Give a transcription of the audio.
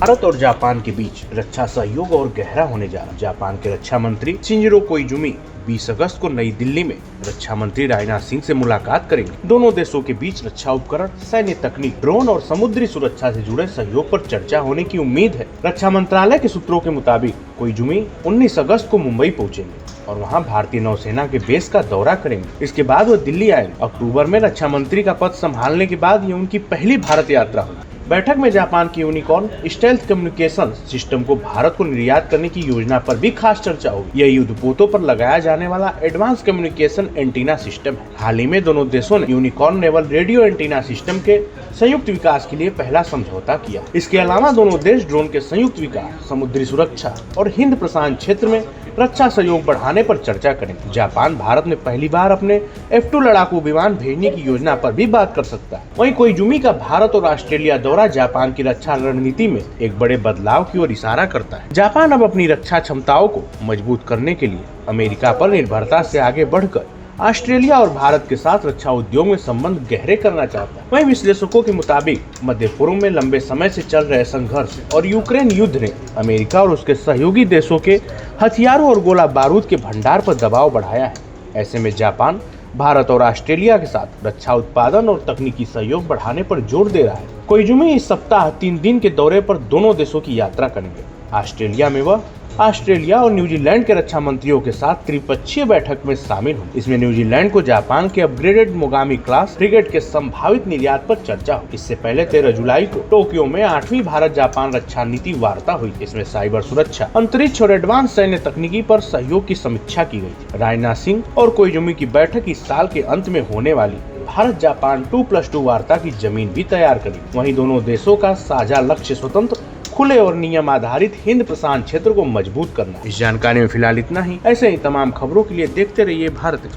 भारत और जापान के बीच रक्षा सहयोग और गहरा होने जा रहा। जापान के रक्षा मंत्री शिंजिरो कोइजुमी 20 अगस्त को नई दिल्ली में रक्षा मंत्री राजनाथ सिंह से मुलाकात करेंगे। दोनों देशों के बीच रक्षा उपकरण, सैन्य तकनीक, ड्रोन और समुद्री सुरक्षा से जुड़े सहयोग पर चर्चा होने की उम्मीद है। रक्षा मंत्रालय के सूत्रों के मुताबिक कोइजुमी 19 अगस्त को मुंबई पहुंचेंगे और वहां भारतीय नौसेना के बेस का दौरा करेंगे। इसके बाद वो दिल्ली आएंगे। अक्टूबर में रक्षा मंत्री का पद संभालने के बाद ये उनकी पहली भारत यात्रा होगी। बैठक में जापान की यूनिकॉर्न स्टेल्थ कम्युनिकेशन सिस्टम को भारत को निर्यात करने की योजना पर भी खास चर्चा होगी। यह युद्धपोतों पर लगाया जाने वाला एडवांस कम्युनिकेशन एंटीना सिस्टम है। हाल ही में दोनों देशों ने unicorn naval radio antenna system के संयुक्त विकास के लिए पहला समझौता किया। इसके अलावा दोनों देश ड्रोन के संयुक्त विकास, समुद्री सुरक्षा और हिंद प्रशांत क्षेत्र में रक्षा सहयोग बढ़ाने पर चर्चा करेंगे। जापान भारत में पहली बार अपने F-2 लड़ाकू विमान भेजने की योजना पर भी बात कर सकता है। वहीं कोइजुमी का भारत और ऑस्ट्रेलिया दौरा जापान की रक्षा रणनीति में एक बड़े बदलाव की ओर इशारा करता है। जापान अब अपनी रक्षा क्षमताओं को मजबूत करने के लिए अमेरिका पर निर्भरता से आगे बढ़कर ऑस्ट्रेलिया और भारत के साथ रक्षा उद्योग में संबंध गहरे करना चाहता है। वहीं विश्लेषकों के मुताबिक मध्य पूर्व में लंबे समय से चल रहे संघर्ष और यूक्रेन युद्ध ने अमेरिका और उसके सहयोगी देशों के हथियारों और गोला बारूद के भंडार पर दबाव बढ़ाया है। ऐसे में जापान भारत और ऑस्ट्रेलिया के साथ रक्षा उत्पादन और तकनीकी सहयोग बढ़ाने पर जोर दे रहा है। कोइजुमी इस सप्ताह 3 दिन के दौरे पर दोनों देशों की यात्रा करेंगे। ऑस्ट्रेलिया में वह ऑस्ट्रेलिया और न्यूजीलैंड के रक्षा मंत्रियों के साथ त्रिपक्षीय बैठक में शामिल हुई। इसमें न्यूजीलैंड को जापान के अपग्रेडेड मोगामी क्लास फ्रिगेट के संभावित निर्यात पर चर्चा हुई। इससे पहले 13 जुलाई को टोक्यो में 8वीं भारत जापान रक्षा नीति वार्ता हुई। इसमें साइबर सुरक्षा, अंतरिक्ष और एडवांस सैन्य तकनीकी पर सहयोग की समीक्षा की गई थी। राजनाथ सिंह और कोइजुमी की बैठक इस साल के अंत में होने वाली भारत जापान 2+2 वार्ता की जमीन भी तैयार करेगी। वहीं दोनों देशों का साझा लक्ष्य स्वतंत्र, खुले और नियम आधारित हिंद प्रशांत क्षेत्र को मजबूत करना। इस जानकारी में फिलहाल इतना ही। ऐसे ही तमाम खबरों के लिए देखते रहिए भारत।